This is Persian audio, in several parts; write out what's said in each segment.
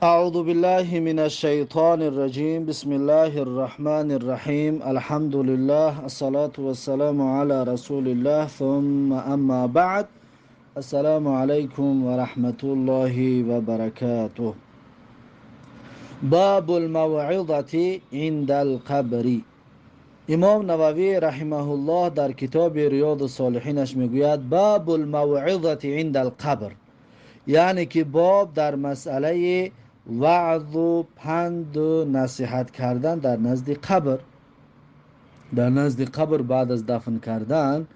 أعوذ بالله من الشيطان الرجيم بسم الله الرحمن الرحيم الحمد لله الصلاة والسلام على رسول الله ثم أما بعد السلام عليكم ورحمة الله وبركاته. باب الموعظة عند القبر. امام نووی رحمه الله در کتاب ریاض الصالحینش میگوید باب الموعظة عند القبر، یعنی که باب در مسئله وعظ و پند و نصیحت کردن در نزد قبر. در نزد قبر بعد از دفن کردن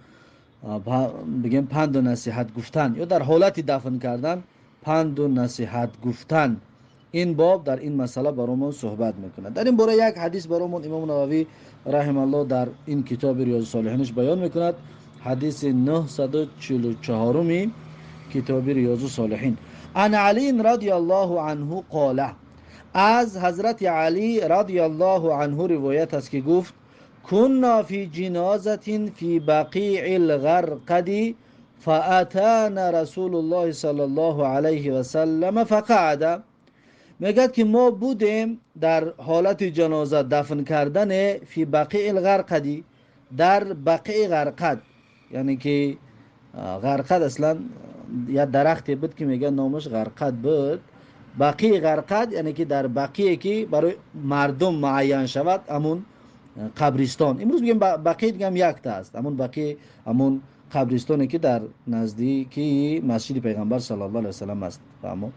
بگیم پند و نصیحت گفتن، یا در حالت دفن کردن پند و نصیحت گفتن. این باب در این مسئله برامون صحبت میکنه. در این باره یک حدیث برامون امام نووی رحمه الله در این کتاب ریاض الصالحینش بیان میکند. حدیث 944 کتاب ریاض الصالحین. عن علی رضی الله عنه قال، از حضرت علی رضی الله عنه روایت است که گفت كنا فی جنازة فی بقیع الغرقد فاتانا رسول الله صلی الله علیه و سلم فقعد. میگد که ما بودیم در حالت جنازه دفن کردن فی بقیع الغرقدی، در بقیع غرقد، یعنی که غرقد اصلا یا درختی بود که میگه نامش غرقد بود. بقیع غرقد یعنی که در بقیعی که برای مردم معین شود، همون قبرستان. امروز میگیم بقیع دیگه هم یک تا است، همون بقیع همون قبرستانی که در نزدیکی مسجد پیغمبر صلی الله علیه و سلم است. فهمو؟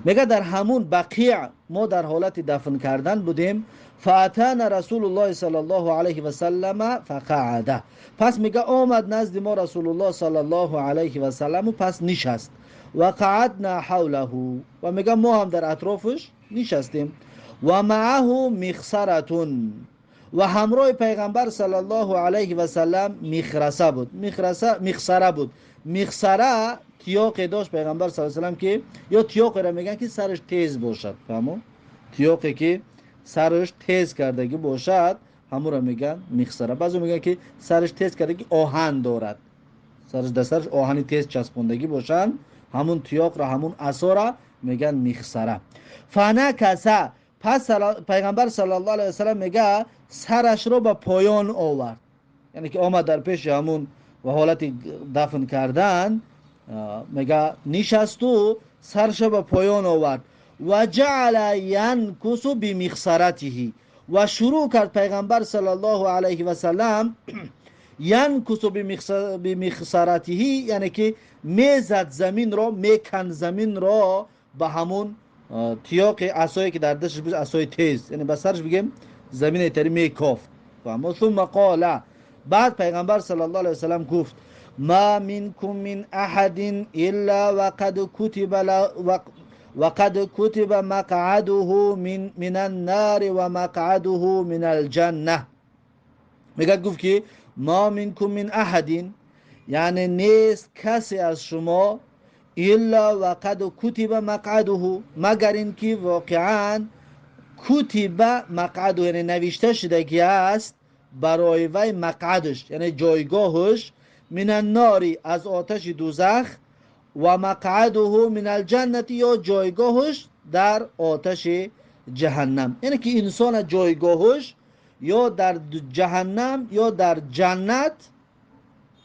میگه در همون بقیع ما در حالت دفن کردن بودیم. فاتانا رسول الله صلی الله علیه و سلم فقعد. پس میگه آمد نزد ما رسول الله صلی الله علیه و سلم و پس نشست. و قعدنا حوله، و میگه ما هم در اطرافش نشستیم. و معه مخصرتون، و همراه پیغمبر صلی الله علیه و سلم مخرسه بود. مخصره بود. مخصره تیاق داشت پیغمبر صلی الله علیه و سلم که، یا تیاق را میگن که سرش تیز باشد. فهمو؟ تیاقی که سرش تیز کردگی باشد همون را میگن مخصره. بعضی میگن که سرش تیز کردگی آهن دارد، سرش آهنی تیز چسبوندگی باشن، همون تیاق را همون عصا را میگن مخصره. فنکسه، پس پیغمبر صلی الله علیه و سلم میگه سرش رو به پایان آورد، یعنی که آمد در پیش همون و حالت دفن کردن میگه نشست و سرش به پایان آورد. و جعل ینکس بمخصرته، و شروع کرد پیغمبر صلی الله علیه و سلم ینکس بمخصرته، یعنی که میزد زمین را، میکند زمین را به همون تیاق عصایی که در دستش بود، عصای تیز، یعنی به سرش بگیم زمین ایتری میکافت. و ثم قال، بعد پیغمبر صلی الله علیه و سلم گفت ما منکم من احد الا وقد كتب مقعده من النار و مقعده من الجنه. میگه گفت که ما منکم من احد، یعنی نیست کسی از شما الا وقد كتب مقعده، مگر اینکه واقعا کتب مقعده یعنی نوشته شدگی است برای وی مقعدش، یعنی جایگاهش، من النار از آتش دوزخ، و مقعده من الجنه یا جایگاهش در آتش جهنم، یعنی که انسان جایگاهش یا در جهنم یا در جنت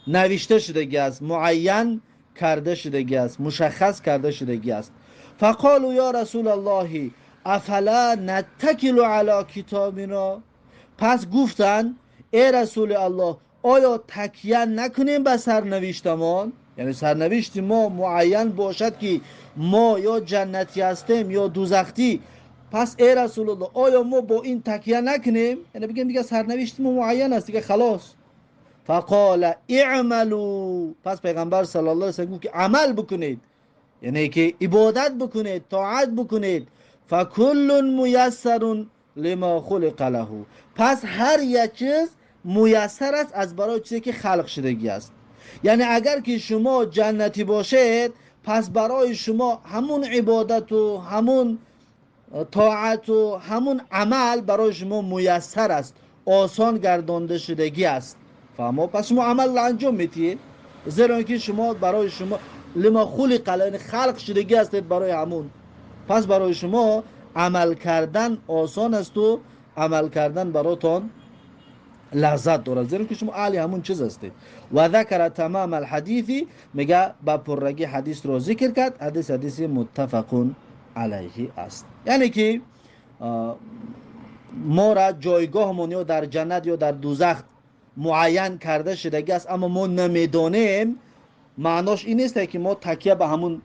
نوشته شدگی است، معین کرده شدگی است، مشخص کرده شدگی است. فقالوا یا رسول الله افلا نتکل علی کتابنا، پس گفتن ای رسول الله آیا تکیه نکنیم به سرنوشتمان، یعنی سرنوشت ما معین باشد که ما یا جنتی هستیم یا دوزختی، پس ای رسول الله آیا ما با این تکیه نکنیم، یعنی بگیم دیگه سرنوشت ما معین است دیگه خلاص. فقال اعملوا، پس پیغمبر صلی الله علیه و سلم گفت که عمل بکنید، یعنی که عبادت بکنید، طاعت بکنید. فکل میسر لما خلق له، پس هر یک چیز میسر است از برای چیزی که خلق شدگی است. یعنی اگر که شما جنتی باشید، پس برای شما همون عبادت و همون طاعت و همون عمل برای شما میسر است، آسان گردانده شدگی است. فهمو؟ پس شما عمل انجام میدید، زیرا اینکه شما برای شما لما خلق له، یعنی خلق شدگی هستید برای همون. پس برای شما عمل کردن آسان است و عمل کردن براتون لذت داره، زیرا که شما اهل همون چیز هستید. و ذکر تمام الحدیثی، میگه با پررگی حدیث رو ذکر کرد. حدیث متفقون علیه است، یعنی که ما را جایگاهمون یا در جنت یا در دوزخ معین کرده شدگی است، اما ما نمیدانیم. معناش این نیست که ما تکیه به همون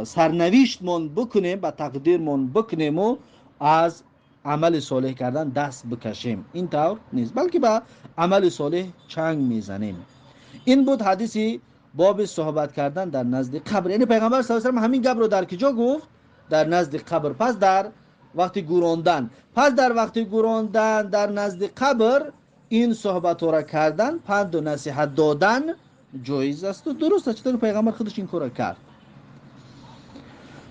سرنوشتمون بکنیم، به تقدیرمون بکنیم و از عمل صالح کردن دست بکشیم. این طور نیست، بلکه به عمل صالح چنگ میزنیم. این بود حدیثی باب صحبت کردن در نزد قبر. یعنی پیغمبر صلی الله علیه و همین گپ رو در کجا گفت؟ در نزد قبر. پس در وقتی گوراندن، در نزد قبر این صحبت را کردن، پند و نصیحت دادن جایز است و درست است. چطور پیغمبر خودش این کار کرد.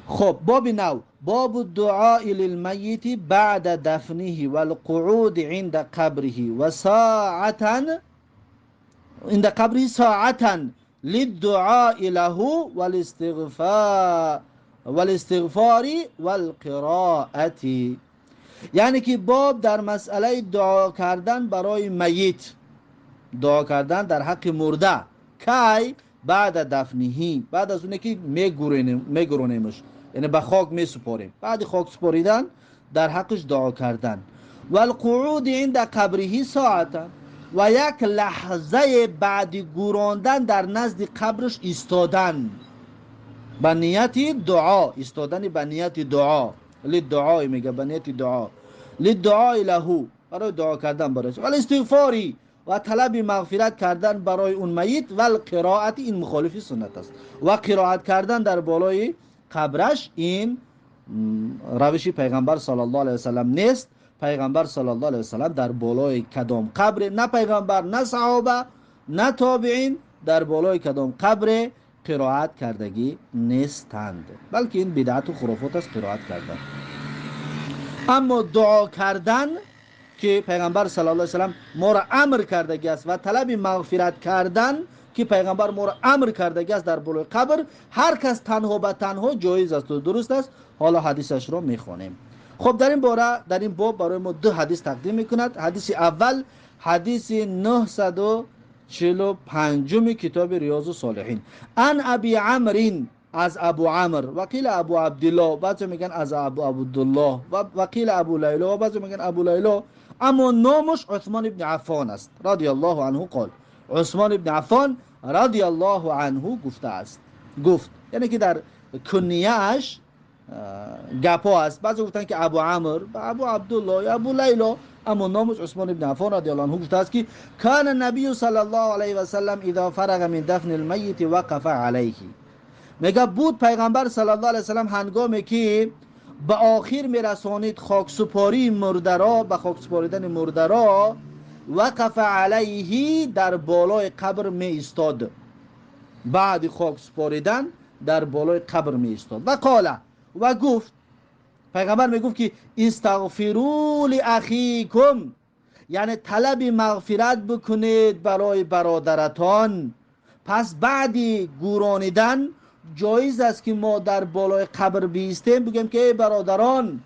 خب باب نو، باب الدعاء للمیت بعد دفنه والقعود عند قبره و ساعة للدعاء له والاستغفار والقراءة. یعنی که باب در مسئله دعا کردن برای میت، دعا کردن در حق مرده. کی؟ بعد دفنه، بعد از اونه که میگرونیمش، یعنی به خاک میسپاریم. بعد خاک سپاریدن در حقش دعا کردن. والقعود عند قبره ساعتا، و یک لحظه بعد گوراندن در نزد قبرش ایستادن به نیت دعا، ایستادن به نیت دعا، للدعا میگه، به نیت دعا، للدعا له، برای دعا کردن برایش، ولی استغفاری و طلب مغفرت کردن برای اون میت، و القرائت، این مخالفی سنت است، و قرائت کردن در بالای قبرش این روشی پیغمبر صلی الله علیه و سلم نیست. پیغمبر صلی الله علیه و سلم در بالای کدام قبر، نه پیغمبر نه صحابه نه تابعین در بالای کدام قبر قرائت کردگی نیستند، بلکه این بدعت و خرافات است قرائت کردن. اما دعا کردن که پیغمبر صلی الله علیه و سلم ما را امر کردگی است، و طلب مغفرت کردن که پیغمبر ما را امر کردگی است در بالای قبر، هر کس تنها به تنها جایز است و درست است. حالا حدیثش را میخوانیم. خب در این باب برای ما دو حدیث تقدیم میکند. حدیث اول حدیث 945 کتاب ریاض الصالحین، ان ابی عمرو، از ابو عمرو، و قیل ابو عبدالله، بعضی میگن از ابو عبدالله، و قیل ابو لیلا، و بعضی میگن ابو لیلا، اما نامش عثمان ابن عفان است رضی الله عنه. قال عثمان ابن عفان رضی الله عنه گفته است، گفت، یعنی که در کنیه‌اش گپا است. بعضی گفتن که ابو عمرو و ابو عبدالله یا ابو لیلا، اما نامش عثمان ابن عفان رضی الله عنه گفته است که کان النبی صلی الله علیه و سلم اذا فرغ من دفن المیت وقف علیه. میگه بود پیغمبر صلی الله علیه و سلم هنگامی که به آخر میرسانید خاک سپاری مرده را، به خاک سپاریدن مرده را، وقف علیه، در بالای قبر می ایستاد. بعد خاک سپاریدن در بالای قبر می ایستاد. و قال، و گفت، پیغمبر می گفت که استغفروا لاخیکم، یعنی طلب مغفرت بکنید برای برادرتان. پس بعدی گورانیدن جایز است که ما در بالای قبر بیستیم، بگیم که ای برادران،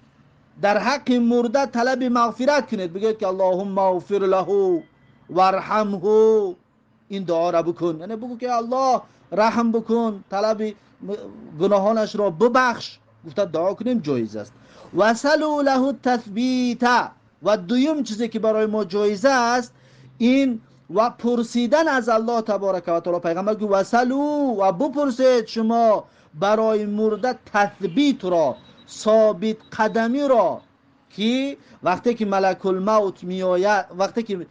در حق مرده طلب مغفرت کنید. بگید که اللهم اغفر له وارحمه، این دعا را بکن، یعنی بگو که الله رحم بکن، طلب گناهانش را ببخش. گفته دعا کنیم جایز است. وصلوا له التثبیت، و دویم چیزی که برای ما جایز است این و پرسیدن از الله تبارک و تعالی. پیغمبر که وصلوا، و بپرسید شما برای مرده تثبیت را، ثابت قدمی را، که وقتی که ملک الموت میآید، وقتی که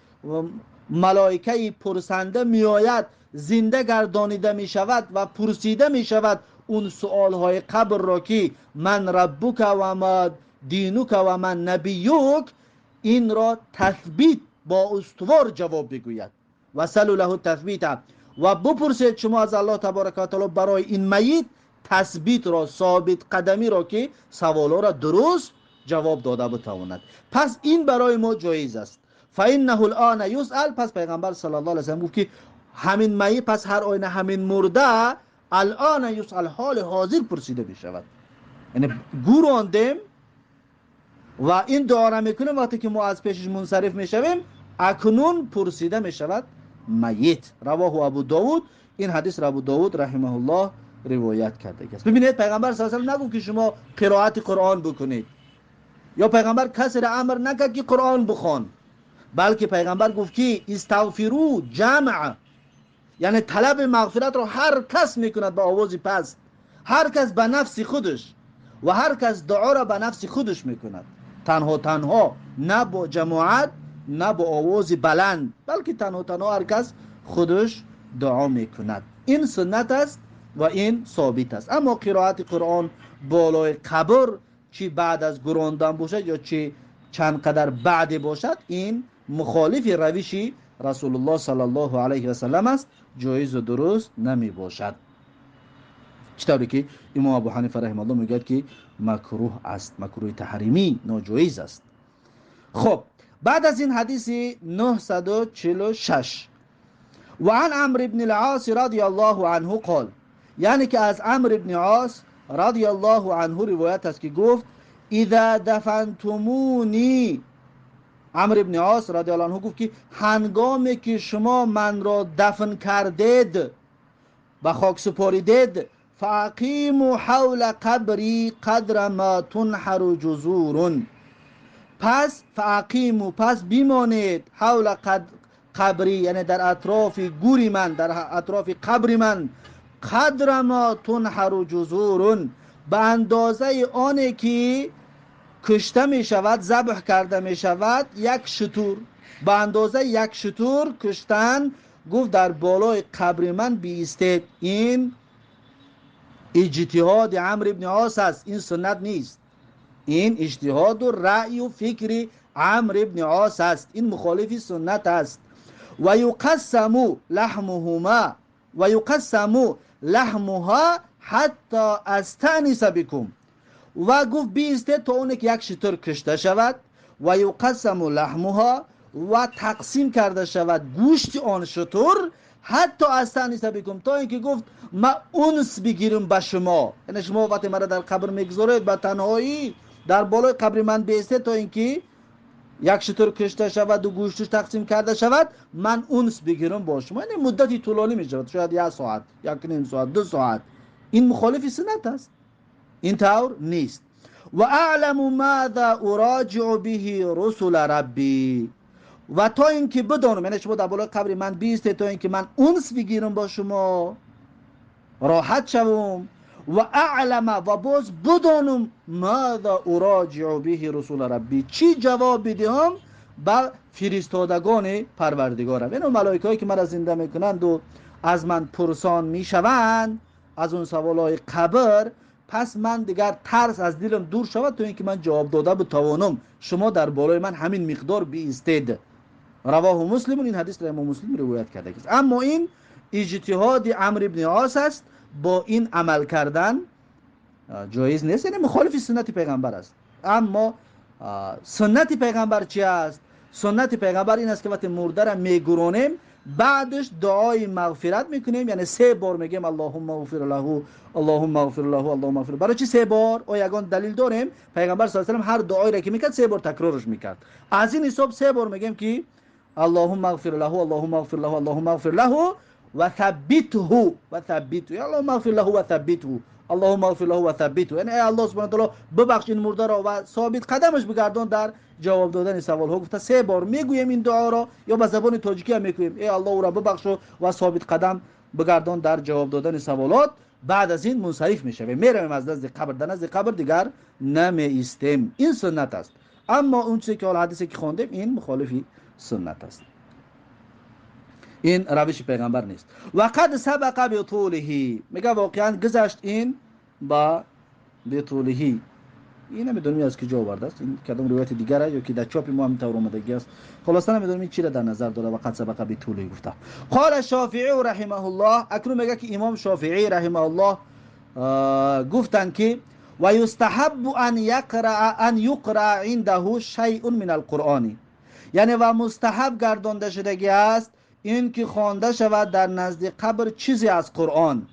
ملائکه پرسنده میآید، زنده گردانیده می شود و پرسیده می شود اون سؤال های قبر را که من ربک و ما دینک و من نبیک، این را تثبیت با استوار جواب بگوید. وصلوا له التثبیت، و بپرسید شما از الله تبارک و تعالی برای این میت تثبیت را، ثابت قدمی را که سوالا را درست جواب داده بتواند. پس این برای ما جایز است. فانه الان یسأل، پس پیغمبر صلی الله علیه و سلم گفت که همین میت، پس هر آینه همین مرده الان یسأل، حال حاضر پرسیده می شود. یعنی گوراندیم و این دعا را میکنیم وقتی که ما از پیشش منصرف میشویم اکنون پرسیده میشود میت. رواه ابو داود. این حدیث را ابو داود رحمه الله روایت کرده است. ببینید پیغمبر صلی الله علیه و آله نگفت که شما قرائت قرآن بکنید، یا پیغمبر کسی را امر نکرد که قرآن بخوان، بلکه پیغمبر گفت که استغفروا جمع، یعنی طلب مغفرت رو هر کس میکند با آواز پست، هر کس به نفس خودش، و هر کس دعا را به نفس خودش میکند، تنها تنها، نه با جماعت نه با آواز بلند، بلکه تنها تنها هر کس خودش دعا میکند. این سنت است و این ثابت است. اما قرائت قرآن بالای قبر، چی بعد از گراندن باشد یا چی چند قدر بعد باشد، این مخالف روش رسول الله صلی الله علیه و سلم است، جایز و درست نمی باشد. چطوری که امام ابو حنیفه رحمه الله میگه که مکروه است، مکروه تحریمی، ناجایز است. خب بعد از این حدیث 946 و عن عمرو بن العاص رضی الله عنه قال، یعنی که از عمرو بن عاص رضی الله عنه روایت است که گفت اذا دفنتمونی، عمرو بن عاص رضی الله عنه گفت که هنگامی که شما من را دفن کردید، به خاک سپاریدید، فاقیموا حول قبری قدر ما تنحر جزور، پس فاقیموا، پس بیمانید، حول قبری، یعنی در اطراف گوری من، در اطراف قبر من، قدر ما تنحر جزور، به اندازه آنه که کشته می شود، ذبح کرده می شود یک شتور، به اندازه یک شتور کشتن. گفت در بالای قبر من بیستید. این اجتهاد عمرو بن عاص است، این سنت نیست. این اجتهاد و رأی و فکر عمرو بن عاص است، این مخالف سنت است. و یقسم لحمهما و یقسم لحمها حتی استانس بكم، و گفت بیسته تا اونه که یک شتر کشته شود، و یقسم لحمها، و تقسیم کرده شود گوشت آن شتر، حتی استانس بكم، تا اینکه گفت ما انس بگیرم به شما، یعنی شما وقتی مرا در قبر میگذارید به تنهایی در بالای قبر من بیسته تا اینکه یک شتر کشته شود و گوشتش تقسیم کرده شود، من انس بگیرم با شما. یعنی مدتی طولانی می شود، شاید یک ساعت، یک نیم ساعت، 2 ساعت. این مخالف سنت است، این طور نیست. و اعلم ماذا اراجع به رسول ربی، و تا اینکه بدانم، یعنی شما در بالای قبر من بیسته تا اینکه من انس بگیرم با شما، راحت شوم. و اعلم، و باز بدانم، ماذا اراجع به رسول ربی، چی جواب بدهم به فرستادگان پروردگارم. یعنی ملائکه‌ای که مرا زنده میکنند و از من پرسان میشوند از اون سوالای قبر، پس من دیگر ترس از دلم دور شود تا اینکه من جواب داده بتوانم. شما در بالای من همین مقدار بیستید. رواه مسلم، این حدیث را امام مسلم روایت کرده است. اما این اجتهاد عمرو بن عاص است، با این عمل کردن جایز نیست، یعنی مخالف سنت پیغمبر است. اما سنت پیغمبر چی است؟ سنت پیغمبر این است که وقتی مرده را میگرانیم بعدش دعای مغفرت میکنیم، یعنی 3 بار میگیم اللهم اغفر له، اللهم اغفر له، اللهم اغفر له. برای چی 3 بار؟ او یگان دلیل داریم، پیغمبر صلی الله علیه و آله هر دعایی را که میکرد 3 بار تکرارش میکرد. از این حساب 3 بار میگیم که اللهم اغفر له، اللهم اغفر له، اللهم اغفر له و ثبته، و ثبته، اللهم اغفر له و ثبته، اللهم اغفر له و ثبته، یعنی ای الله سبحانه و تعالی ببخش این مرده را و ثابت قدمش بگردان در جواب دادن سوال ها. گفته 3 بار میگویم این دعا را، یا به زبان تاجیکی هم میگویم ای الله او را ببخش و ثابت قدم بگردان در جواب دادن سوالات. بعد از این منصرف میشویم، میرویم از نزد قبر، در نزد قبر دیگر نمی ایستیم. این سنت است. اما اون چیزی که حال حدیثی که خواندیم این مخالفی سنت است، این روش پیغمبر نیست. و قد سبق بطوله، میگه واقعا گذشت این با بطوله. این نمیدونم از کجا آورده است، این کدام روایت دیگره یا که در چاپ ما هم طور اومدگی است، خلاصا نمیدونم این چی را در نظر داره. و قد سبق بطوله گفته. قال الشافعی رحمه الله، اکنون میگه که امام شافعی رحمه الله گفتن که و یستحب ان یقرأ عنده شیء من القرآن، یعنی و مستحب گردانده شدگی است این که خوانده شود در نزد قبر چیزی از قرآن.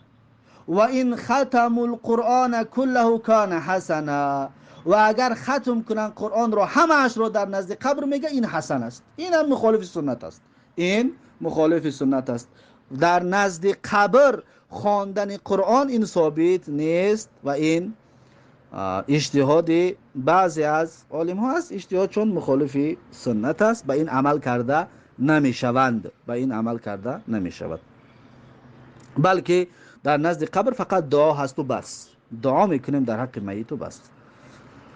و این ختم القرآن کله کان حسنا، و اگر ختم کنن قرآن رو همهش رو در نزد قبر، میگه این حسن است. این هم مخالف سنت است. این مخالف سنت است. در نزد قبر خواندن قرآن این ثابت نیست و این اجتهاد بعضی از عالم ها است. اجتهاد چون مخالف سنت است، به این عمل کرده نمی شوند، به این عمل کرده نمی شود. بلکه در نزد قبر فقط دعا هست و بس، دعا میکنیم در حق میت و بس.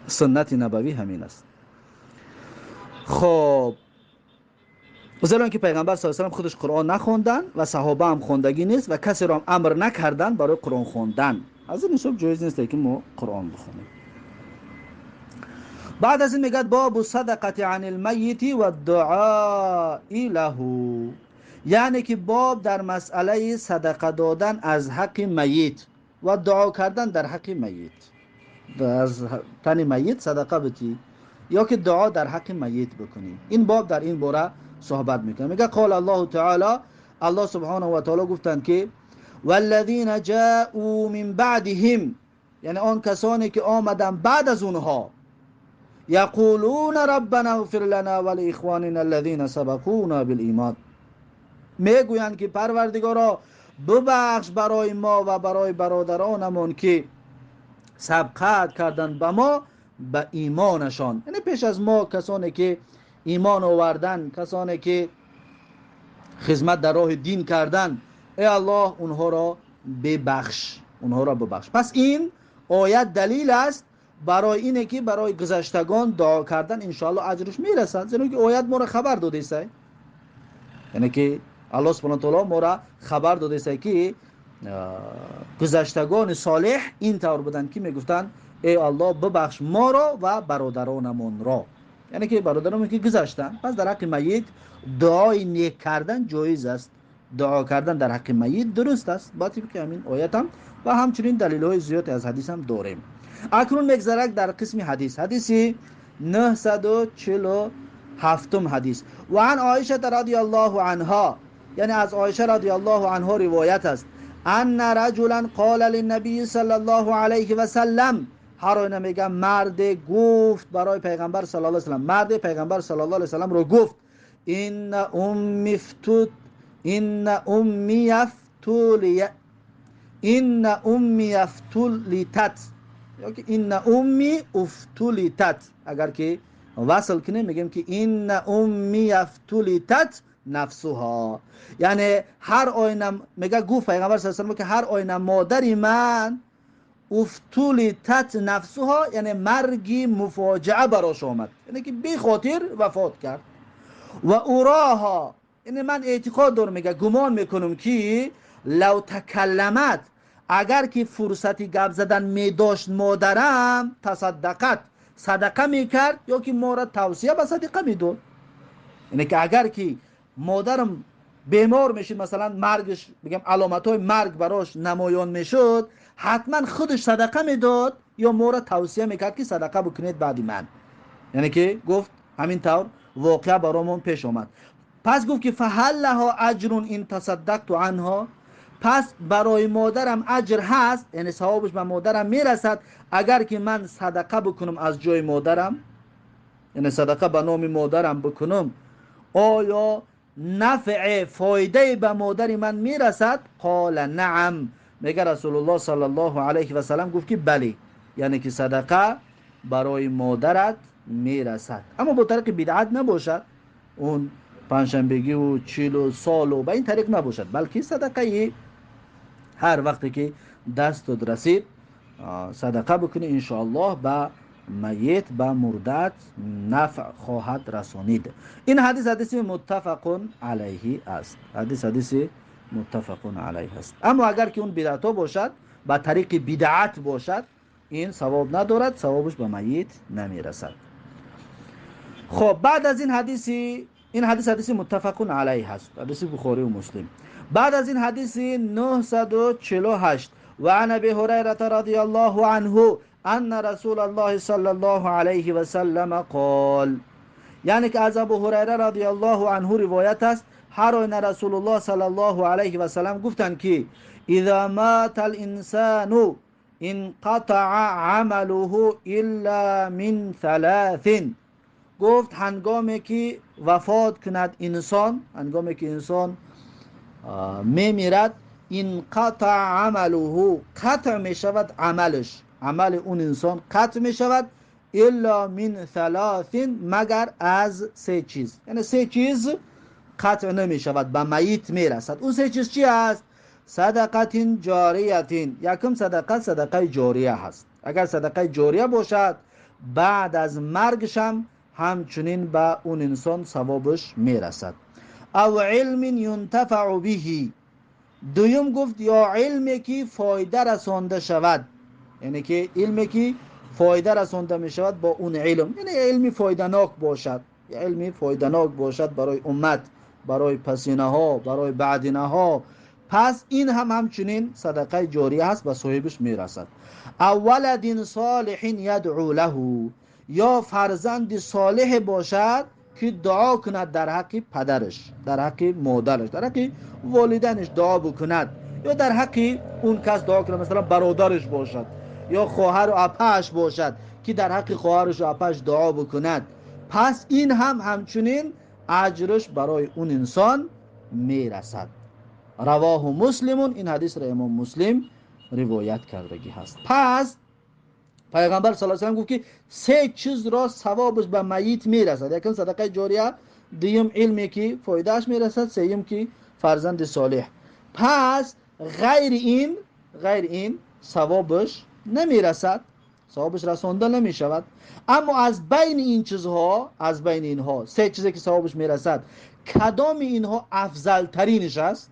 سنت نبوی همین است. خب زیرا که پیغمبر صلی الله علیه و خودش قرآن نخوندن و صحابه هم خوندگی نیست و کسی را هم امر نکردن برای قرآن خوندن، از این حساب جایز نیست که ما قرآن بخونیم. بعد از این میگه باب صدقه عن المیت و الدعاء له، یعنی که باب در مسئله صدقه دادن از حق میت و دعا کردن در حق میت. از تن میت صدقه بدی یا که دعا در حق میت بکنی. این باب در این باره صحبت میکنه. میگه قال الله تعالی، الله سبحانه و تعالی گفتند که والذین جاءوا من بعدهم، یعنی آن کسانی که آمدن بعد از اونها، یقولون ربنا اغفر لنا ولاخواننا الذین سبقونا بالایمان، میگویند که پروردگارا ببخش برای ما و برای برادرانمون که سبقت کردن به ما به ایمانشان، یعنی پیش از ما کسانی که ایمان آوردن، کسانی که خدمت در راه دین کردن، ای الله اونها را ببخش، اونها را ببخش. پس این آیت دلیل است برای اینه که برای گذشتگان دعا کردن انشاءالله اجرش میرسد، زیرا که آیت ما را خبر داده است، یعنی که الله سبحانه و تعالی ما را خبر داده است که گذشتگان صالح این طور بودن که میگفتن ای الله ببخش ما را و برادرانمون را، یعنی که برادرانمون که گذشتن. پس در حق میت دعای نیک کردن جایز است، دعا کردن در حق میت درست است، با طبق همین آیت هم و همچنین دلیل های زیاد از حدیث هم داریم. اکنون میگذرد در قسم حدیث، حدیث 947 حدیث. و عن عایشه رضی الله عنها، یعنی از عایشه رضی الله عنها روایت است، ان رجلا قال للنبی صلی الله علیه و سلم، هر آینه میگه مرد گفت برای پیغمبر صلی الله علیه و سلم، مرد پیغمبر صلی الله علیه و سلم رو گفت ان امی افتولت، ان امی افتولتت، یا که ان امی افتولتت، اگر که وصل کنیم میگیم که ان امی افتولتت نفسها، یعنی هر آینه میگه گفت پیغمبر صلی الله علیه و که هر آینه مادری من افتولتت نفسها، یعنی مرگی مفاجعه براش آمد، یعنی که بی خاطر وفات کرد. و اوراها، یعنی من اعتقاد دارم، میگه گمان میکنم که لو تکلمت، اگر که فرصتی گپ زدن میداشت مادرم، تصدقت، صدقه میکرد یا که ما را توصیه به صدقه میداد. یعنی که اگر که مادرم بیمار میشید، مثلا مرگش بگم علامت های مرگ براش نمایان میشد، حتما خودش صدقه میداد یا ما را توصیه میکرد که صدقه بکنید بعد من. یعنی که گفت همین طور واقعا برامون پیش آمد. پس گفت که فهل لها اجر ان تصدقت عنها، پس برای مادرم اجر هست، یعنی ثوابش به مادرم میرسد اگر که من صدقه بکنم از جای مادرم، یعنی صدقه به نام مادرم بکنم، آیا نفع فایده به مادر من میرسد؟ قال نعم، میگه رسول الله صلی الله علیه و سلم گفت که بله، یعنی که صدقه برای مادرت میرسد، اما با طریق بدعت نباشد، اون پنجشنبگی و چیل و سال و به این طریق نباشد، بلکه صدقه هر وقتی که دستت رسید صدقه بکنی، انشاءالله به میت به مردت نفع خواهد رسانید. این حدیث متفق علیه است، حدیث متفق علیه است. اما اگر که اون بدعت باشد، به طریق بدعت باشد، این ثواب ندارد، ثوابش به میت نمیرسد. خب بعد از این حدیث متفق علیه است، حدیث بخاری و مسلم. بعد از این حدیث 948 و عن ابی هریره رضی الله عنه ان رسول الله صلی الله علیه و سلم قال، یعنی که از ابو هریره رضی الله عنه روایت است، هر آینه رسول الله صلی الله علیه و سلم گفتند که اذا مات الانسان انقطع عمله الا من ثلاث. گفت هنگامی که وفات کند انسان، هنگامی که انسان میمیرد، انقطع عمله، قطع می شود عملش، عمل اون انسان قطع می شود، الا من ثلاث، مگر از سه چیز. یعنی سه چیز قطع نمی شود، به میت می رسد. اون سه چیز چی است؟ صدقت جاریت. یکم صدقه، صدقه جاریه هست. اگر صدقه جاریه باشد بعد از مرگش همچنین به اون انسان ثوابش می رسد. او علم ينتفع به. دویم گفت یا علمی که فایده رسانده شود، یعنی که علمی که فایده رسانده می شود با اون علم، یعنی علمی فایده ناک باشد، یا علمی فایده ناک باشد برای امت، برای پسینه ها، برای بعدینه ها، پس این هم همچنین صدقه جاریه هست و صاحبش می رسد. ولد صالح یدعو له. یا فرزند صالح باشد که دعا کند در حق پدرش، در حق مادرش، در حق والدینش دعا بکند، یا در حق اون کس دعا کند، مثلا برادرش باشد یا خواهر و اپش باشد که در حق خواهرش و اپش دعا بکند، پس این هم همچنین اجرش برای اون انسان میرسد. رواه مسلم. این حدیث را امام مسلم روایت کردگی هست. پس پیغمبر صلی الله علیه و گفت که سه چیز را ثوابش به میت میرسد. یکم صدقه جاریه، دوم علمی که فایدهش میرسد، سوم که فرزند صالح. پس غیر این ثوابش نمیرسد، ثوابش رسانده نمیشود. اما از بین این چیزها، از بین اینها سه چیزی که ثوابش میرسد، کدام اینها افضل ترینش است؟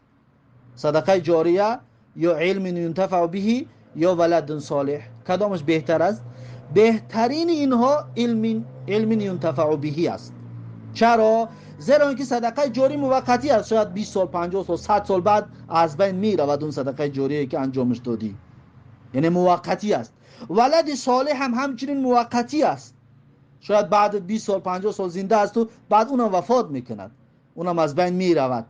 صدقه جاریه، یا علم ینتفع به، یا ولد صالح، کدامش بهتر است؟ بهترین اینها علم ینتفع به است. چرا؟ زیرا اینکه صدقه جاری موقتی است، شاید 20 سال، 50 سال، 100 سال بعد از بین می رود اون صدقه جاریه که انجامش دادی، یعنی موقتی است. ولد صالح هم همچنین موقتی است، شاید بعد 20 سال، 50 سال زنده است و بعد اونم وفات میکند، اونم از بین می رود.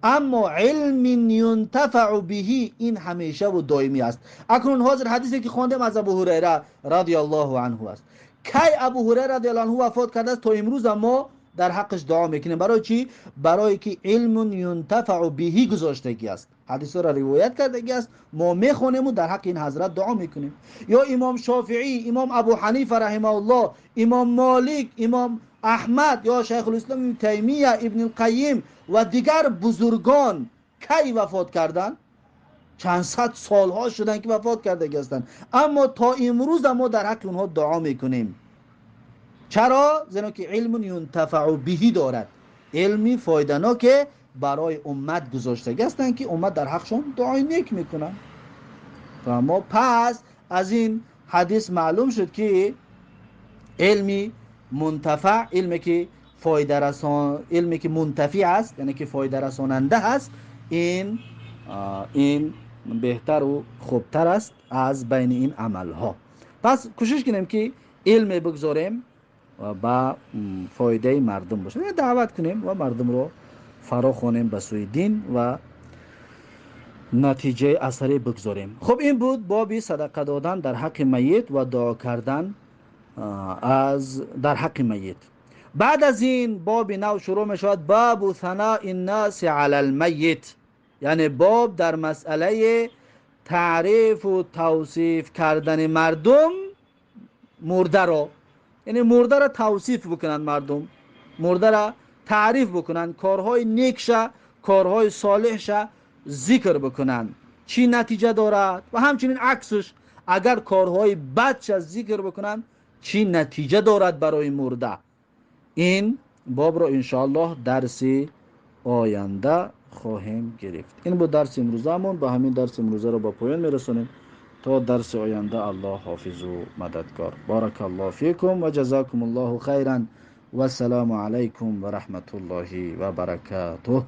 اما علم ینتفع به این همیشه و دائمی است. اکنون حاضر حدیثی که خواندم از ابو هریره رضی الله عنه است. کی ابو هریره رضی الله عنه وفات کرده است تا امروز ما در حقش دعا میکنیم. برای چی؟ برای که علم ینتفع به گذاشتگی است، حدیث را روایت کردگی است، ما میخونیم و در حق این حضرت دعا میکنیم. یا امام شافعی، امام ابو حنیفه رحمه الله، امام مالک، امام احمد، یا شیخ الاسلام ابن تیمیه، ابن القیم و دیگر بزرگان کی وفات کردند؟ چند صد سالها شدن که وفات کرده هستند، اما تا امروز ما در حق اونها دعا میکنیم. چرا؟ زیرا که علم ینتفع به دارد، علمی فایده که برای امت گذاشته هستند که امت در حقشون دعای نیک میکنن. اما پس از این حدیث معلوم شد که علمی منتفع، علمی که فایده رسان، علمی که منتفع است، یعنی که فایده رساننده است، این بهتر و خوبتر است از بین این عمل ها. پس کوشش کنیم که علم بگذاریم و با فایده مردم باشه، دعوت کنیم و مردم رو فرا خوانیم به سوی دین و نتیجه اثری بگذاریم. خب این بود باب صدقه دادن در حق میت و دعا کردن از در حق میت. بعد از این باب نو شروع می شود، باب ثناء الناس علی المیت، یعنی باب در مسئله تعریف و توصیف کردن مردم مرده را، یعنی مرده را توصیف بکنن، مردم مرده را تعریف بکنن، کارهای نیکش، کارهای صالحش ذکر بکنن، چی نتیجه دارد، و همچنین عکسش، اگر کارهای بدش ذکر بکنن چی نتیجه دارد برای مرده. این باب را انشاءالله درس آینده خواهیم گرفت. این بود درس امروزمون. با همین درس امروزه را با پایان میرسونیم تا درس آینده. الله حافظ و مددکار. بارک الله فیکم و جزاکم الله خیرا و السلام علیکم و رحمت الله و برکاته.